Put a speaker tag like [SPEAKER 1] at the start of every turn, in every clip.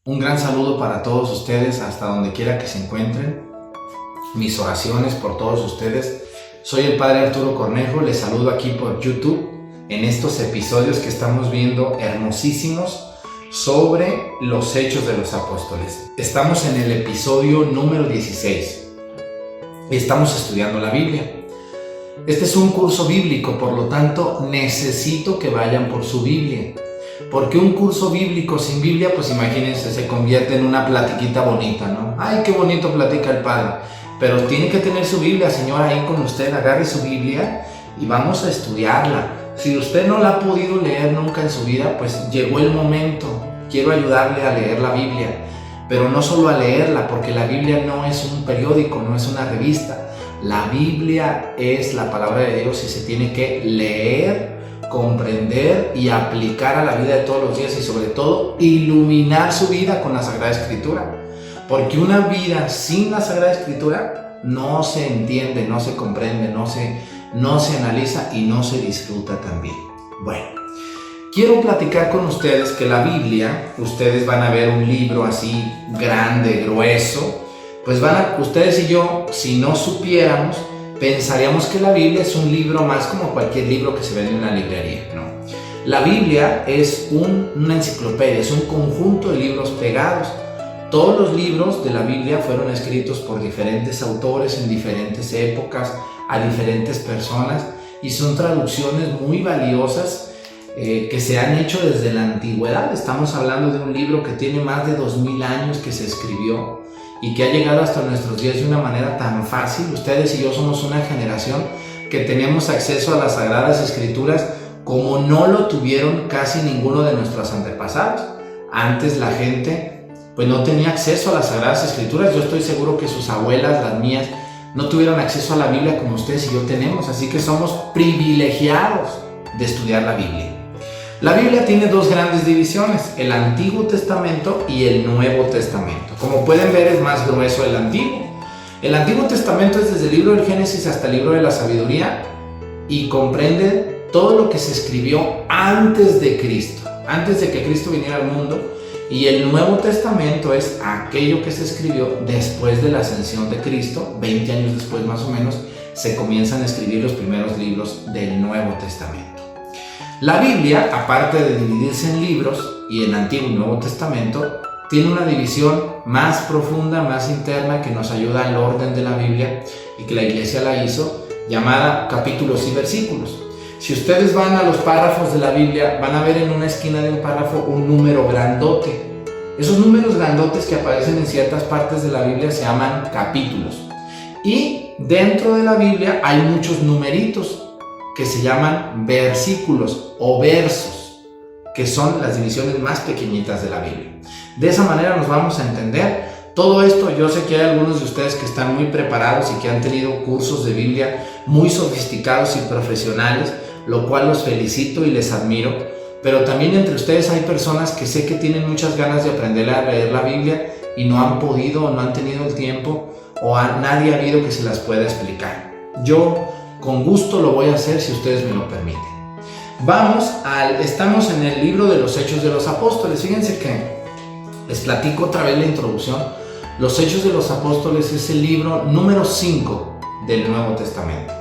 [SPEAKER 1] Un gran saludo para todos ustedes, hasta donde quiera que se encuentren. Mis oraciones por todos ustedes. Soy el Padre Arturo Cornejo, les saludo aquí por YouTube en estos episodios que estamos viendo hermosísimos sobre los Hechos de los Apóstoles. Estamos en el episodio número 16 y estamos estudiando la Biblia. Este es un curso bíblico, por lo tanto necesito que vayan por su Biblia. Porque un curso bíblico sin Biblia, pues imagínense, se convierte en una platiquita bonita, ¿no? ¡Ay, qué bonito platica el Padre! Pero tiene que tener su Biblia, señora, ahí con usted. Agarre su Biblia y vamos a estudiarla. Si usted no la ha podido leer nunca en su vida, pues llegó el momento. Quiero ayudarle a leer la Biblia, pero no solo a leerla, porque la Biblia no es un periódico, no es una revista. La Biblia es la palabra de Dios y se tiene que leer, comprender y aplicar a la vida de todos los días, y sobre todo iluminar su vida con la Sagrada Escritura, porque una vida sin la Sagrada Escritura no se entiende, no se comprende, no se analiza y no se disfruta también. Bueno, quiero platicar con ustedes que la Biblia, ustedes van a ver un libro así grande, grueso, pues ustedes y yo, si no supiéramos, pensaríamos que la Biblia es un libro más como cualquier libro que se vende en una librería, ¿no? La Biblia es una enciclopedia, es un conjunto de libros pegados. Todos los libros de la Biblia fueron escritos por diferentes autores en diferentes épocas, a diferentes personas, y son traducciones muy valiosas que se han hecho desde la antigüedad. Estamos hablando de un libro que tiene más de 2000 años que se escribió y que ha llegado hasta nuestros días de una manera tan fácil. Ustedes y yo somos una generación que tenemos acceso a las Sagradas Escrituras como no lo tuvieron casi ninguno de nuestros antepasados. Antes la gente pues no tenía acceso a las Sagradas Escrituras. Yo estoy seguro que sus abuelas, las mías, no tuvieron acceso a la Biblia como ustedes y yo tenemos. Así que somos privilegiados de estudiar la Biblia. La Biblia tiene dos grandes divisiones, el Antiguo Testamento y el Nuevo Testamento. Como pueden ver, es más grueso el Antiguo. El Antiguo Testamento es desde el libro del Génesis hasta el libro de la Sabiduría y comprende todo lo que se escribió antes de Cristo, antes de que Cristo viniera al mundo. Y el Nuevo Testamento es aquello que se escribió después de la ascensión de Cristo, 20 años después más o menos, se comienzan a escribir los primeros libros del Nuevo Testamento. La Biblia, aparte de dividirse en libros y en Antiguo y Nuevo Testamento, tiene una división más profunda, más interna, que nos ayuda al orden de la Biblia y que la Iglesia la hizo, llamada capítulos y versículos. Si ustedes van a los párrafos de la Biblia, van a ver en una esquina de un párrafo un número grandote. Esos números grandotes que aparecen en ciertas partes de la Biblia se llaman capítulos. Y dentro de la Biblia hay muchos numeritos que se llaman versículos o versos, que son las divisiones más pequeñitas de la Biblia. De esa manera nos vamos a entender todo esto. Yo sé que hay algunos de ustedes que están muy preparados y que han tenido cursos de Biblia muy sofisticados y profesionales, lo cual los felicito y les admiro, pero también entre ustedes hay personas que sé que tienen muchas ganas de aprender a leer la Biblia y no han podido o no han tenido el tiempo o nadie ha habido que se las pueda explicar. Yo con gusto lo voy a hacer si ustedes me lo permiten. Estamos en el libro de los Hechos de los Apóstoles. Fíjense que les platico otra vez la introducción. Los Hechos de los Apóstoles es el libro número 5 del Nuevo Testamento.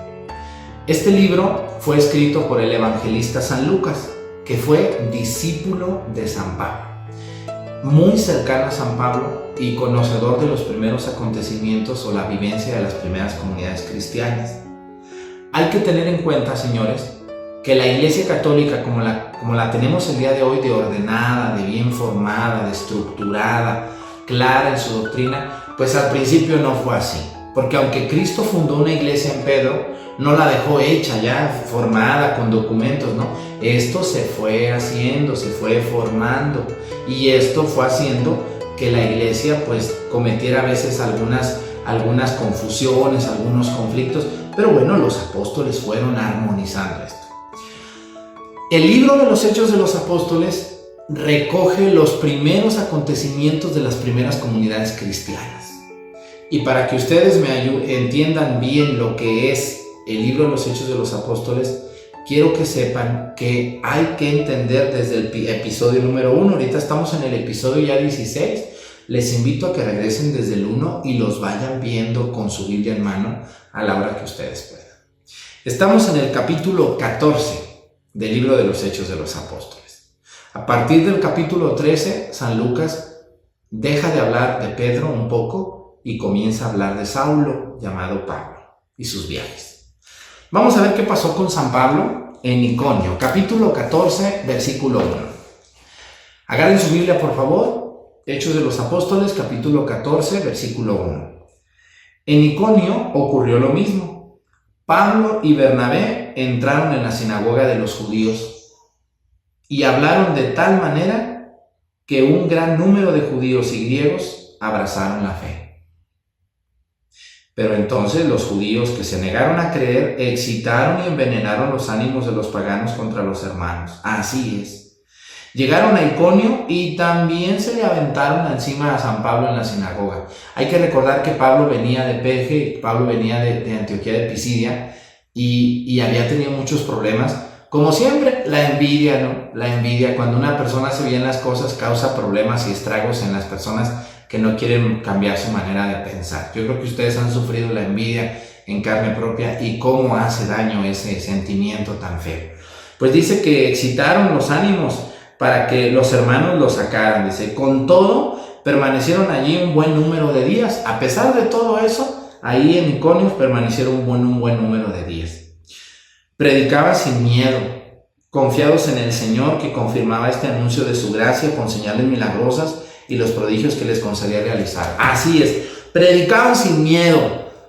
[SPEAKER 1] Este libro fue escrito por el evangelista San Lucas, que fue discípulo de San Pablo, muy cercano a San Pablo y conocedor de los primeros acontecimientos o la vivencia de las primeras comunidades cristianas. Hay que tener en cuenta, señores, que la Iglesia Católica, como la tenemos el día de hoy, de ordenada, de bien formada, de estructurada, clara en su doctrina, pues al principio no fue así. Porque aunque Cristo fundó una iglesia en Pedro, no la dejó hecha ya, formada, con documentos, ¿no? Esto se fue haciendo, se fue formando, y esto fue haciendo que la iglesia pues cometiera a veces algunas confusiones, algunos conflictos, pero bueno, los apóstoles fueron armonizando esto. El libro de los Hechos de los Apóstoles recoge los primeros acontecimientos de las primeras comunidades cristianas. Y para que ustedes entiendan bien lo que es el libro de los Hechos de los Apóstoles, quiero que sepan que hay que entender desde el episodio número 1, ahorita estamos en el episodio ya 16, les invito a que regresen desde el 1 y los vayan viendo con su Biblia en mano a la hora que ustedes puedan. Estamos en el capítulo 14 del libro de los Hechos de los Apóstoles. A partir del capítulo 13, San Lucas deja de hablar de Pedro un poco y comienza a hablar de Saulo, llamado Pablo, y sus viajes. Vamos a ver qué pasó con San Pablo en Iconio, capítulo 14, versículo 1. Agarren su Biblia, por favor. Hechos de los Apóstoles, capítulo 14, versículo 1. En Iconio ocurrió lo mismo. Pablo y Bernabé entraron en la sinagoga de los judíos y hablaron de tal manera que un gran número de judíos y griegos abrazaron la fe. Pero entonces los judíos que se negaron a creer excitaron y envenenaron los ánimos de los paganos contra los hermanos. Así es. Llegaron a Iconio y también se le aventaron encima a San Pablo en la sinagoga. Hay que recordar que Pablo venía de Perge, Pablo venía de Antioquía de Pisidia y había tenido muchos problemas. Como siempre, la envidia, ¿no? La envidia, cuando una persona hace bien las cosas, causa problemas y estragos en las personas que no quieren cambiar su manera de pensar. Yo creo que ustedes han sufrido la envidia en carne propia y cómo hace daño ese sentimiento tan feo. Pues dice que excitaron los ánimos para que los hermanos lo sacaran. Dice, con todo, permanecieron allí un buen número de días. A pesar de todo eso, ahí en Iconio permanecieron un buen número de días. Predicaban sin miedo, confiados en el Señor que confirmaba este anuncio de su gracia con señales milagrosas y los prodigios que les concedía realizar. Así es, predicaban sin miedo.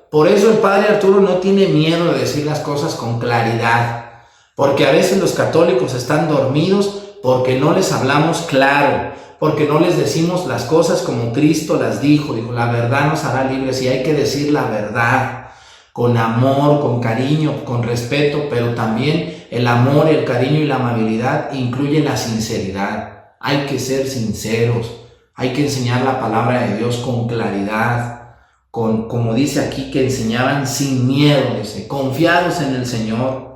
[SPEAKER 1] Por eso el padre Arturo no tiene miedo de decir las cosas con claridad, porque a veces los católicos están dormidos porque no les hablamos claro, porque no les decimos las cosas como Cristo las dijo. Dijo, la verdad nos hará libres, y hay que decir la verdad con amor, con cariño, con respeto, pero también el amor, el cariño y la amabilidad incluyen la sinceridad. Hay que ser sinceros, hay que enseñar la palabra de Dios con claridad, como dice aquí, que enseñaban sin miedo, dice, confiados en el Señor.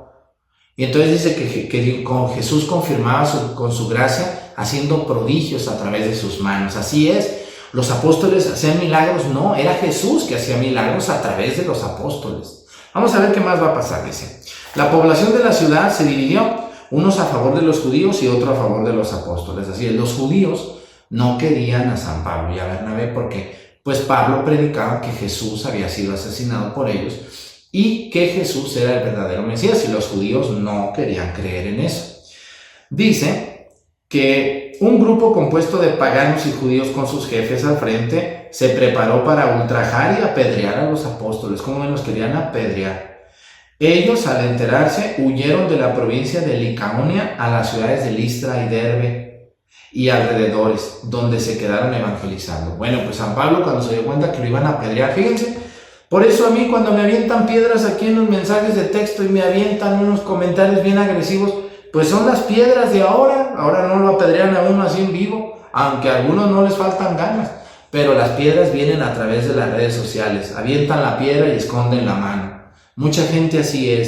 [SPEAKER 1] Y entonces dice que con Jesús confirmaba con su gracia, haciendo prodigios a través de sus manos. Así es, los apóstoles hacían milagros, no, era Jesús que hacía milagros a través de los apóstoles. Vamos a ver qué más va a pasar, dice. La población de la ciudad se dividió, unos a favor de los judíos y otros a favor de los apóstoles. Así es, los judíos no querían a San Pablo y a Bernabé porque pues Pablo predicaba que Jesús había sido asesinado por ellos y que Jesús era el verdadero Mesías, y los judíos no querían creer en eso. Dice que un grupo compuesto de paganos y judíos con sus jefes al frente se preparó para ultrajar y apedrear a los apóstoles. ¿Cómo los querían apedrear? Ellos, al enterarse, huyeron de la provincia de Licaonia a las ciudades de Listra y Derbe y alrededores, donde se quedaron evangelizando. Bueno, pues San Pablo, cuando se dio cuenta que lo iban a apedrear, fíjense, por eso a mí cuando me avientan piedras aquí en los mensajes de texto y me avientan unos comentarios bien agresivos, pues son las piedras de ahora no lo apedrean a uno así en vivo, aunque a algunos no les faltan ganas, pero las piedras vienen a través de las redes sociales, avientan la piedra y esconden la mano. Mucha gente así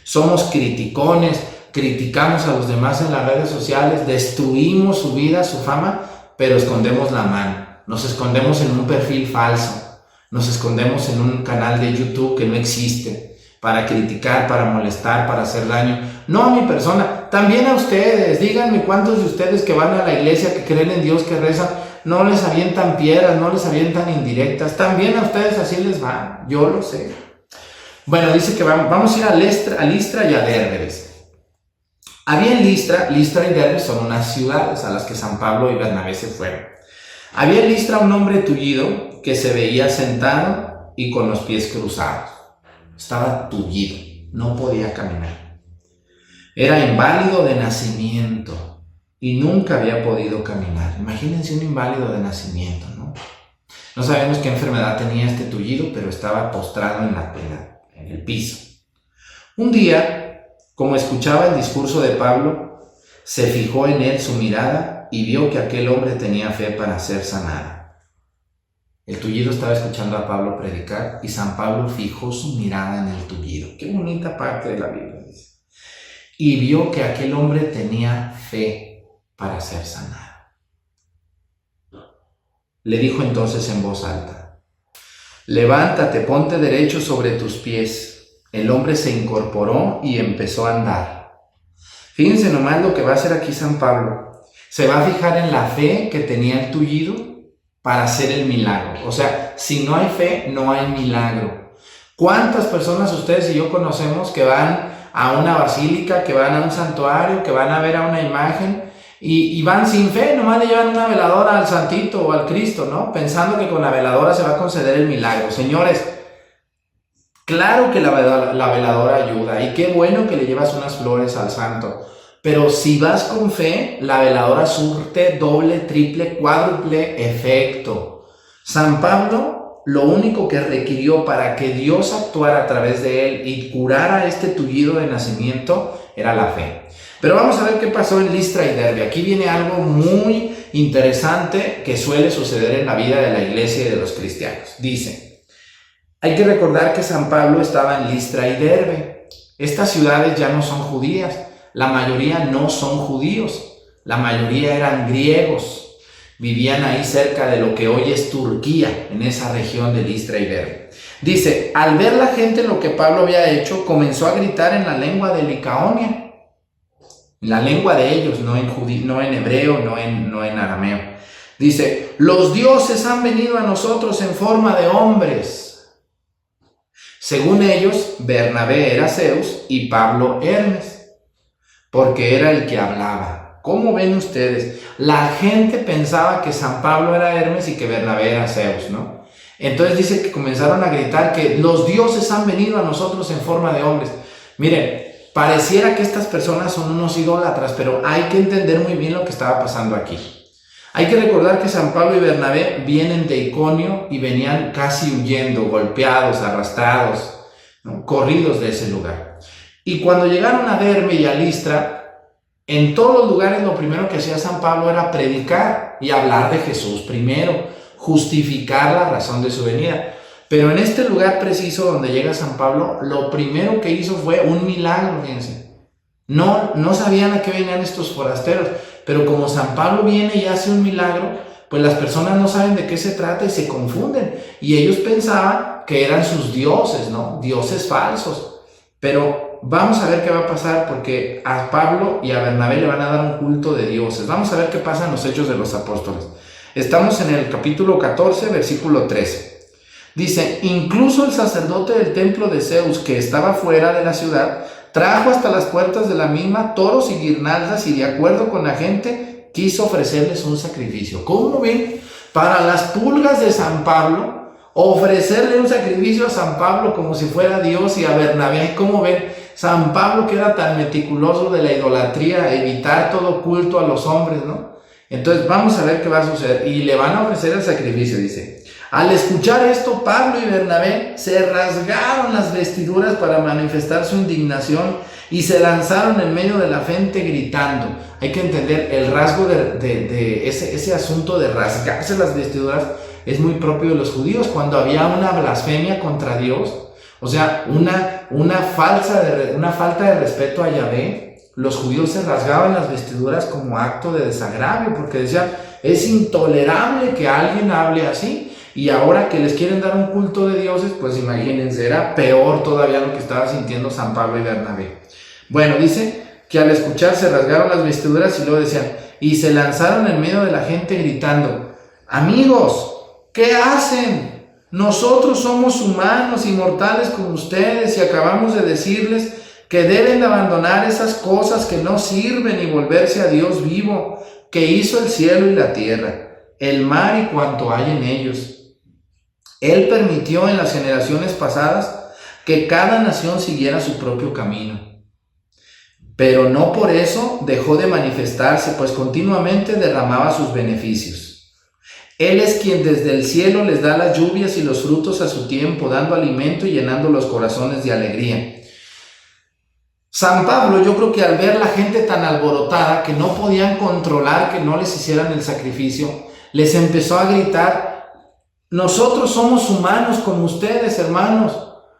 [SPEAKER 1] somos criticones, criticamos a los demás en las redes sociales, destruimos su vida, su fama, pero escondemos la mano, nos escondemos en un perfil falso. Nos escondemos en un canal de YouTube que no existe, para criticar, para molestar, para hacer daño. No a mi persona, también a ustedes. Díganme cuántos de ustedes que van a la iglesia, que creen en Dios, que rezan, no les avientan piedras, no les avientan indirectas. También a ustedes así les va, yo lo sé. Bueno, dice que vamos a ir a Listra y a Derbe. Había en Listra y Derbe son unas ciudades a las que San Pablo y Bernabé se fueron. Había en Listra un hombre tullido que se veía sentado y con los pies cruzados. Estaba tullido, no podía caminar. Era inválido de nacimiento y nunca había podido caminar. Imagínense un inválido de nacimiento, ¿no? No sabemos qué enfermedad tenía este tullido, pero estaba postrado en el piso. Un día, como escuchaba el discurso de Pablo, se fijó en él su mirada y vio que aquel hombre tenía fe para ser sanado. El tullido estaba escuchando a Pablo predicar y San Pablo fijó su mirada en el tullido. Qué bonita parte de la Biblia dice. y vio que aquel hombre tenía fe para ser sanado. Le dijo entonces en voz alta: levántate, ponte derecho sobre tus pies. El hombre se incorporó y empezó a andar. Fíjense nomás lo que va a hacer aquí San Pablo. Se va a fijar en la fe que tenía el tullido para hacer el milagro. O sea, si no hay fe, no hay milagro. ¿Cuántas personas ustedes y yo conocemos que van a una basílica, que van a un santuario, que van a ver a una imagen y van sin fe? Nomás le llevan una veladora al santito o al Cristo, ¿no? Pensando que con la veladora se va a conceder el milagro. Señores, claro que la veladora ayuda y qué bueno que le llevas unas flores al santo. Pero si vas con fe, la veladora surte doble, triple, cuádruple efecto. San Pablo lo único que requirió para que Dios actuara a través de él y curara este tullido de nacimiento era la fe. Pero vamos a ver qué pasó en Listra y Derbe. Aquí viene algo muy interesante que suele suceder en la vida de la iglesia y de los cristianos. Dice, hay que recordar que San Pablo estaba en Listra y Derbe. Estas ciudades ya no son judías. La mayoría no son judíos, la mayoría eran griegos, vivían ahí cerca de lo que hoy es Turquía, en esa región de Listra y Derbe. Dice, al ver la gente lo que Pablo había hecho, comenzó a gritar en la lengua de Licaonia, la lengua de ellos, no en hebreo, no en arameo. Dice, los dioses han venido a nosotros en forma de hombres. Según ellos, Bernabé era Zeus y Pablo Hermes, porque era el que hablaba. ¿Cómo ven ustedes? La gente pensaba que San Pablo era Hermes y que Bernabé era Zeus, ¿no? Entonces dice que comenzaron a gritar que los dioses han venido a nosotros en forma de hombres. Miren, pareciera que estas personas son unos idólatras, pero hay que entender muy bien lo que estaba pasando aquí. Hay que recordar que San Pablo y Bernabé vienen de Iconio y venían casi huyendo, golpeados, arrastrados, ¿no? Corridos de ese lugar. Y cuando llegaron a Derbe y a Listra, en todos los lugares lo primero que hacía San Pablo era predicar y hablar de Jesús primero, justificar la razón de su venida. Pero en este lugar preciso donde llega San Pablo, lo primero que hizo fue un milagro, fíjense. No sabían a qué venían estos forasteros, pero como San Pablo viene y hace un milagro, pues las personas no saben de qué se trata y se confunden. Y ellos pensaban que eran sus dioses, ¿no? Dioses falsos. Pero vamos a ver qué va a pasar, porque a Pablo y a Bernabé le van a dar un culto de dioses. Vamos a ver qué pasa en los Hechos de los Apóstoles. Estamos en el capítulo 14, versículo 13. Dice, incluso el sacerdote del templo de Zeus, que estaba fuera de la ciudad, trajo hasta las puertas de la misma toros y guirnaldas y de acuerdo con la gente quiso ofrecerles un sacrificio. ¿Cómo ven? Para las pulgas de San Pablo, ofrecerle un sacrificio a San Pablo como si fuera Dios, y a Bernabé. ¿Cómo ven? San Pablo, que era tan meticuloso de la idolatría, evitar todo culto a los hombres, ¿no? Entonces vamos a ver qué va a suceder. Y le van a ofrecer el sacrificio, dice. Al escuchar esto, Pablo y Bernabé se rasgaron las vestiduras para manifestar su indignación y se lanzaron en medio de la gente gritando. Hay que entender el rasgo de ese asunto de rasgarse las vestiduras es muy propio de los judíos. Cuando había una blasfemia contra Dios, o sea, una falta de respeto a Yahvé, los judíos se rasgaban las vestiduras como acto de desagravio, porque decían, es intolerable que alguien hable así. Y ahora que les quieren dar un culto de dioses, pues imagínense, era peor todavía lo que estaba sintiendo San Pablo y Bernabé. Bueno, dice que al escuchar se rasgaron las vestiduras y luego decían, y se lanzaron en medio de la gente gritando, amigos, ¿qué hacen? Nosotros somos humanos y mortales como ustedes y acabamos de decirles que deben de abandonar esas cosas que no sirven y volverse a Dios vivo, que hizo el cielo y la tierra, el mar y cuanto hay en ellos. Él permitió en las generaciones pasadas que cada nación siguiera su propio camino. Pero no por eso dejó de manifestarse, pues continuamente derramaba sus beneficios. Él es quien desde el cielo les da las lluvias y los frutos a su tiempo, dando alimento y llenando los corazones de alegría. San Pablo, yo creo que al ver la gente tan alborotada que no podían controlar que no les hicieran el sacrificio, les empezó a gritar, nosotros somos humanos como ustedes, hermanos.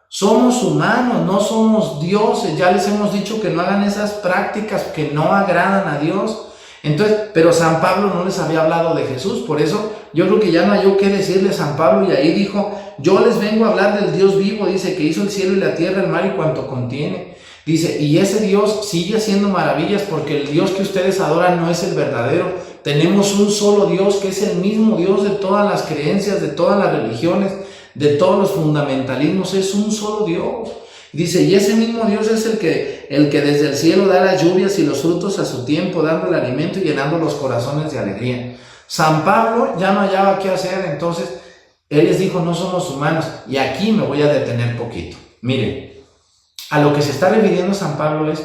[SPEAKER 1] Somos humanos, no somos dioses. Ya les hemos dicho que no hagan esas prácticas que no agradan a Dios. Entonces, pero San Pablo no les había hablado de Jesús, por eso yo creo que ya no hay yo qué decirle a San Pablo, y ahí dijo: yo les vengo a hablar del Dios vivo, dice, que hizo el cielo y la tierra, el mar y cuanto contiene. Dice, y ese Dios sigue haciendo maravillas, porque el Dios que ustedes adoran no es el verdadero. Tenemos un solo Dios, que es el mismo Dios de todas las creencias, de todas las religiones, de todos los fundamentalismos. Es un solo Dios. Dice, y ese mismo Dios es el que desde el cielo da las lluvias y los frutos a su tiempo, dando el alimento y llenando los corazones de alegría. San Pablo ya no hallaba qué hacer, entonces él les dijo: no somos humanos. Y aquí me voy a detener poquito. Miren, a lo que se está refiriendo San Pablo es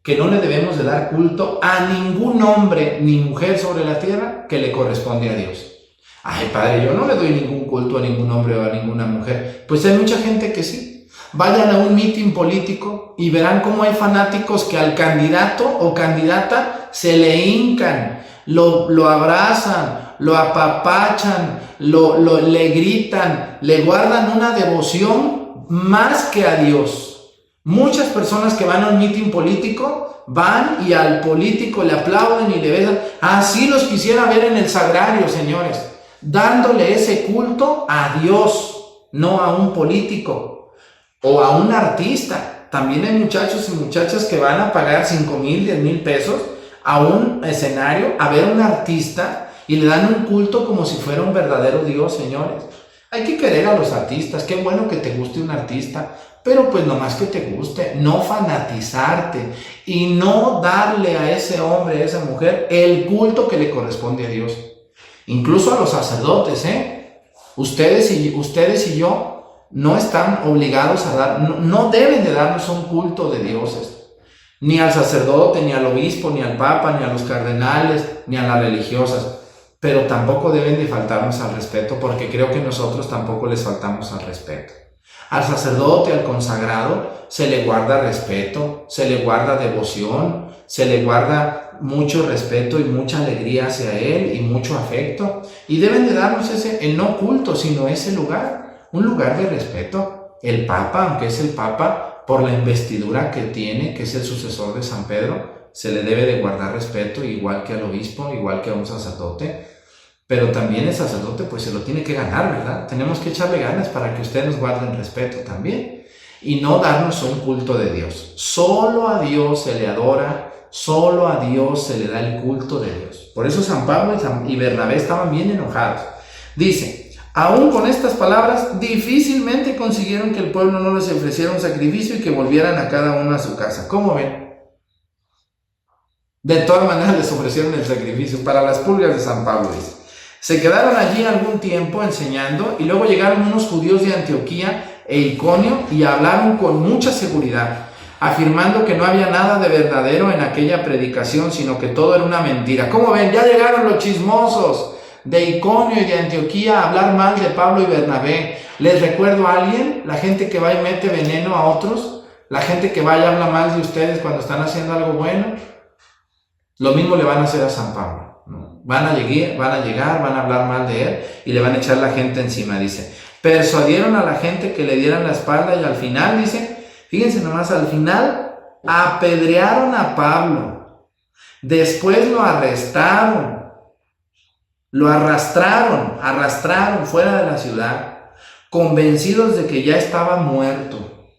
[SPEAKER 1] que no le debemos de dar culto a ningún hombre ni mujer sobre la tierra que le corresponde a Dios. Ay, padre, yo no le doy ningún culto a ningún hombre o a ninguna mujer. Pues hay mucha gente que sí. Vayan a un mitin político y verán cómo hay fanáticos que al candidato o candidata se le hincan, lo abrazan, lo apapachan, le gritan, le guardan una devoción más que a Dios. Muchas personas que van a un mitin político van y al político le aplauden y le besan. Así los quisiera ver en el sagrario, señores, dándole ese culto a Dios, no a un político o a un artista. También hay muchachos y muchachas que van a pagar 5,000, 10,000 pesos a un escenario a ver a un artista y le dan un culto como si fuera un verdadero Dios, señores. Hay que querer a los artistas. Qué bueno que te guste un artista, pero pues nomás que te guste, no fanatizarte y no darle a ese hombre, a esa mujer, el culto que le corresponde a Dios. Incluso a los sacerdotes, ustedes y yo no están obligados a dar, no deben de darnos un culto de dioses, ni al sacerdote, ni al obispo, ni al papa, ni a los cardenales, ni a las religiosas, pero tampoco deben de faltarnos al respeto, porque creo que nosotros tampoco les faltamos al respeto. Al sacerdote, al consagrado, se le guarda respeto, se le guarda devoción, se le guarda mucho respeto y mucha alegría hacia él y mucho afecto, y deben de darnos el no culto, sino ese lugar. Un lugar de respeto. El Papa, aunque es el Papa, por la investidura que tiene, que es el sucesor de San Pedro, se le debe de guardar respeto, igual que al obispo, igual que a un sacerdote. Pero también el sacerdote pues se lo tiene que ganar, ¿verdad? Tenemos que echarle ganas para que ustedes nos guarden respeto también. Y no darnos un culto de Dios. Solo a Dios se le adora, solo a Dios se le da el culto de Dios. Por eso San Pablo y Bernabé estaban bien enojados. Dice: aún con estas palabras, difícilmente consiguieron que el pueblo no les ofreciera un sacrificio y que volvieran a cada uno a su casa. ¿Cómo ven? De todas maneras les ofrecieron el sacrificio para las pulgas de San Pablo, dice. Se quedaron allí algún tiempo enseñando, y luego llegaron unos judíos de Antioquía e Iconio y hablaron con mucha seguridad, afirmando que no había nada de verdadero en aquella predicación, sino que todo era una mentira. ¿Cómo ven? Ya llegaron los chismosos de Iconio y de Antioquía a hablar mal de Pablo y Bernabé. ¿Les recuerdo a alguien? La gente que va y mete veneno a otros, la gente que va y habla mal de ustedes cuando están haciendo algo bueno. Lo mismo le van a hacer a San Pablo, ¿no? Van a llegar, van a hablar mal de él y le van a echar la gente encima. Dice: persuadieron a la gente que le dieran la espalda, y al final, dice, fíjense nomás, al final apedrearon a Pablo, después lo arrestaron, lo arrastraron fuera de la ciudad, convencidos de que ya estaba muerto.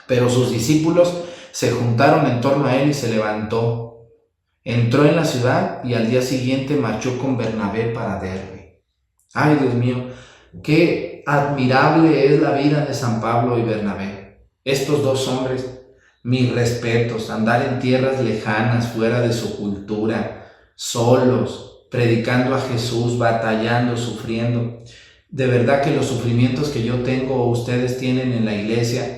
[SPEAKER 1] Pero sus discípulos se juntaron en torno a él y se levantó. Entró en la ciudad y al día siguiente marchó con Bernabé para Derbe. Ay, Dios mío, qué admirable es la vida de San Pablo y Bernabé. Estos dos hombres, mis respetos, andar en tierras lejanas, fuera de su cultura, solos, predicando a Jesús, batallando, sufriendo. De verdad que los sufrimientos que yo tengo o ustedes tienen en la iglesia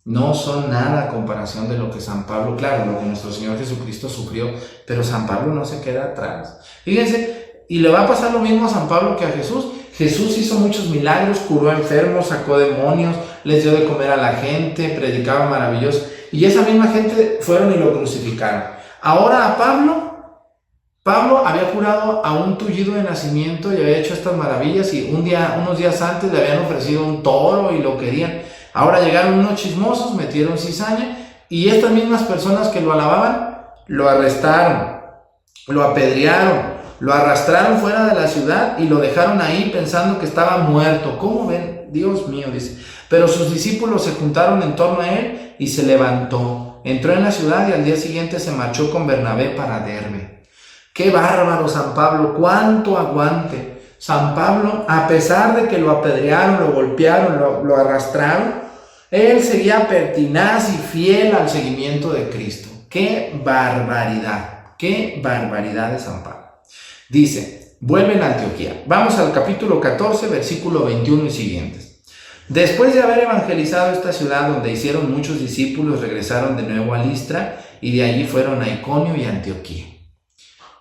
[SPEAKER 1] no son nada a comparación de lo que San Pablo, claro, lo que nuestro Señor Jesucristo sufrió, pero San Pablo no se queda atrás. Fíjense, y le va a pasar lo mismo a San Pablo que a Jesús. Jesús hizo muchos milagros, curó enfermos, sacó demonios, les dio de comer a la gente, predicaba maravilloso, y esa misma gente fueron y lo crucificaron. Ahora a Pablo había curado a un tullido de nacimiento y había hecho estas maravillas, y unos días antes le habían ofrecido un toro y lo querían. Ahora llegaron unos chismosos, metieron cizaña, y estas mismas personas que lo alababan, lo arrestaron, lo apedrearon, lo arrastraron fuera de la ciudad y lo dejaron ahí pensando que estaba muerto. ¿Cómo ven? Dios mío, dice. Pero sus discípulos se juntaron en torno a él y se levantó. Entró en la ciudad y al día siguiente se marchó con Bernabé para Derbe. ¡Qué bárbaro San Pablo! ¡Cuánto aguante! San Pablo, a pesar de que lo apedrearon, lo golpearon, lo arrastraron, él seguía pertinaz y fiel al seguimiento de Cristo. ¡Qué barbaridad! ¡Qué barbaridad de San Pablo! Dice, vuelven a Antioquía. Vamos al capítulo 14, versículo 21 y siguientes. Después de haber evangelizado esta ciudad donde hicieron muchos discípulos, regresaron de nuevo a Listra y de allí fueron a Iconio y a Antioquía.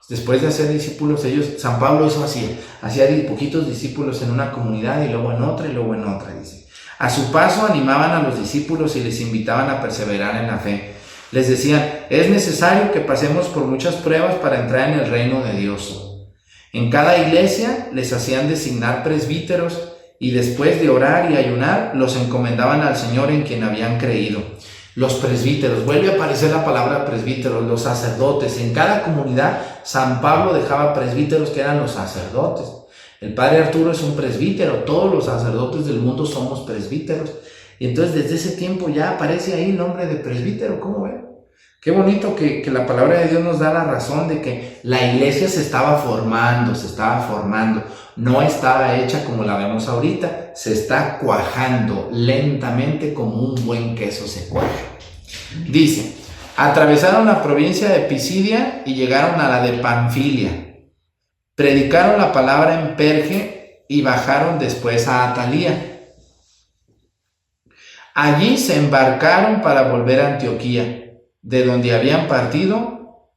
[SPEAKER 1] Después de hacer discípulos, San Pablo hizo así, hacía poquitos discípulos en una comunidad y luego en otra y luego en otra, dice. A su paso animaban a los discípulos y les invitaban a perseverar en la fe. Les decían, es necesario que pasemos por muchas pruebas para entrar en el reino de Dios. En cada iglesia les hacían designar presbíteros y después de orar y ayunar los encomendaban al Señor en quien habían creído. Los presbíteros, vuelve a aparecer la palabra presbíteros, los sacerdotes. En cada comunidad San Pablo dejaba presbíteros que eran los sacerdotes. El padre Arturo es un presbítero, todos los sacerdotes del mundo somos presbíteros. Y entonces desde ese tiempo ya aparece ahí el nombre de presbítero, ¿cómo ven? Qué bonito que la palabra de Dios nos da la razón de que la iglesia se estaba formando, no estaba hecha como la vemos ahorita, se está cuajando lentamente como un buen queso se cuaja. Dice, atravesaron la provincia de Pisidia y llegaron a la de Panfilia. Predicaron la palabra en Perge y bajaron después a Atalía. Allí se embarcaron para volver a Antioquía, de donde habían partido,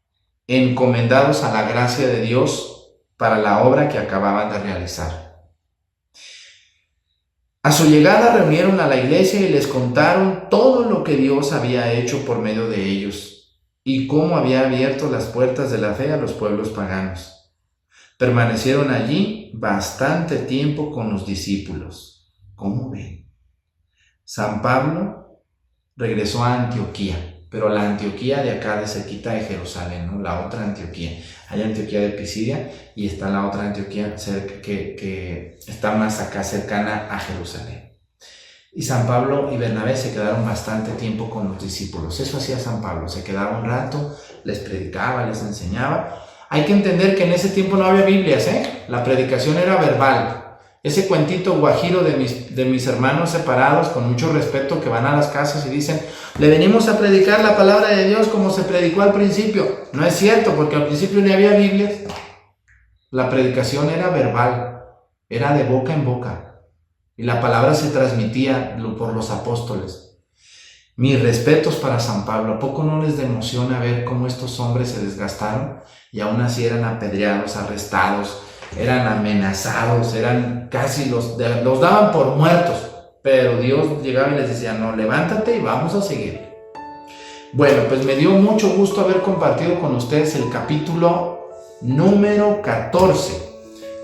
[SPEAKER 1] encomendados a la gracia de Dios para la obra que acababan de realizar. A su llegada reunieron a la iglesia y les contaron todo lo que Dios había hecho por medio de ellos y cómo había abierto las puertas de la fe a los pueblos paganos. Permanecieron allí bastante tiempo con los discípulos. ¿Cómo ven? San Pablo regresó a Antioquía, pero la Antioquía de acá de cerquita de Jerusalén, ¿no? La otra Antioquía. Hay Antioquía de Pisidia y está la otra Antioquía que está más acá cercana a Jerusalén. Y San Pablo y Bernabé se quedaron bastante tiempo con los discípulos. Eso hacía San Pablo, se quedaba un rato, les predicaba, les enseñaba. Hay que entender que en ese tiempo no había Biblias, la predicación era verbal. Ese cuentito guajiro de mis hermanos separados, con mucho respeto, que van a las casas y dicen, le venimos a predicar la palabra de Dios como se predicó al principio. No es cierto, porque al principio no había Biblias. La predicación era verbal, era de boca en boca. Y la palabra se transmitía por los apóstoles. Mis respetos para San Pablo. ¿A poco no les emociona ver cómo estos hombres se desgastaron y aún así eran apedreados, arrestados, eran amenazados, eran casi los daban por muertos, pero Dios llegaba y les decía, no, levántate y vamos a seguir. Bueno, pues me dio mucho gusto haber compartido con ustedes el capítulo número 14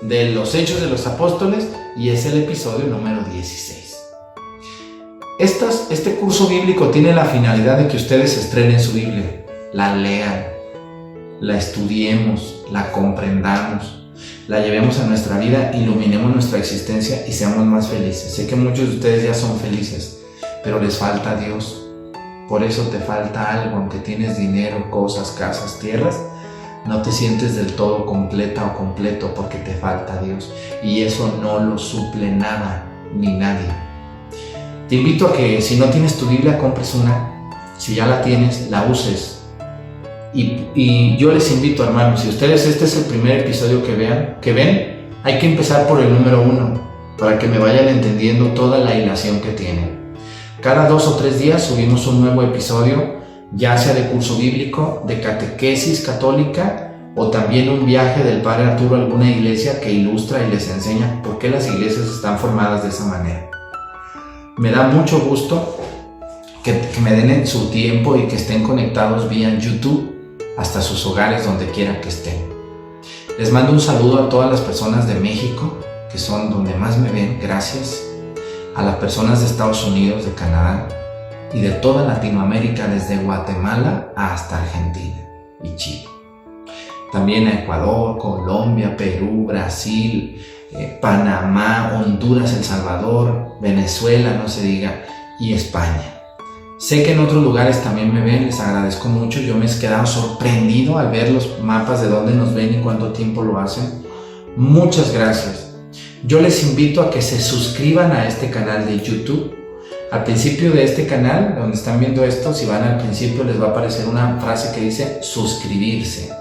[SPEAKER 1] de los Hechos de los Apóstoles y es el episodio número 16. Este curso bíblico tiene la finalidad de que ustedes estrenen su Biblia, la lean, la estudiemos, la comprendamos, la llevemos a nuestra vida, iluminemos nuestra existencia y seamos más felices. Sé que muchos de ustedes ya son felices, pero les falta Dios. Por eso te falta algo, aunque tienes dinero, cosas, casas, tierras, no te sientes del todo completa o completo porque te falta Dios. Y eso no lo suple nada ni nadie. Te invito a que si no tienes tu Biblia, compres una. Si ya la tienes, la uses. Y yo les invito, hermanos, si ustedes este es el primer episodio que ven, hay que empezar por el número 1 para que me vayan entendiendo toda la hilación que tiene. Cada 2 o 3 días subimos un nuevo episodio, ya sea de curso bíblico, de catequesis católica o también un viaje del Padre Arturo a alguna iglesia que ilustra y les enseña por qué las iglesias están formadas de esa manera. Me da mucho gusto que me den su tiempo y que estén conectados vía YouTube hasta sus hogares, donde quiera que estén. Les mando un saludo a todas las personas de México, que son donde más me ven, gracias. a las personas de Estados Unidos, de Canadá y de toda Latinoamérica, desde Guatemala hasta Argentina y Chile. También a Ecuador, Colombia, Perú, Brasil, Panamá, Honduras, El Salvador, Venezuela, no se diga, y España. Sé que en otros lugares también me ven, les agradezco mucho. Yo me he quedado sorprendido al ver los mapas de dónde nos ven y cuánto tiempo lo hacen. Muchas gracias. Yo les invito a que se suscriban a este canal de YouTube. Al principio de este canal, donde están viendo esto, si van al principio les va a aparecer una frase que dice suscribirse.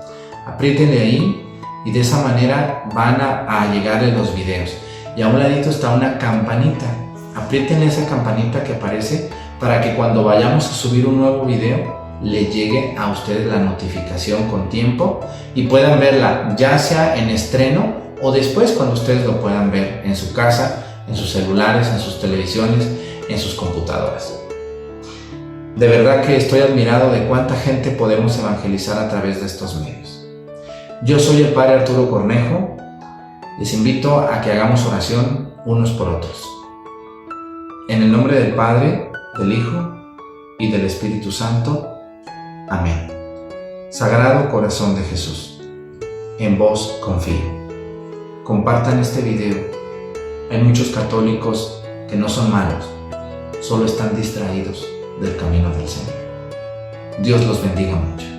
[SPEAKER 1] Apriétenle ahí y de esa manera van a llegarle los videos. Y a un ladito está una campanita. Apriétenle esa campanita que aparece para que cuando vayamos a subir un nuevo video le llegue a ustedes la notificación con tiempo y puedan verla ya sea en estreno o después cuando ustedes lo puedan ver en su casa, en sus celulares, en sus televisiones, en sus computadoras. De verdad que estoy admirado de cuánta gente podemos evangelizar a través de estos medios. Yo soy el Padre Arturo Cornejo. Les invito a que hagamos oración unos por otros. En el nombre del Padre, del Hijo y del Espíritu Santo. Amén. Sagrado Corazón de Jesús, en vos confío. Compartan este video. Hay muchos católicos que no son malos, solo están distraídos del camino del Señor. Dios los bendiga mucho.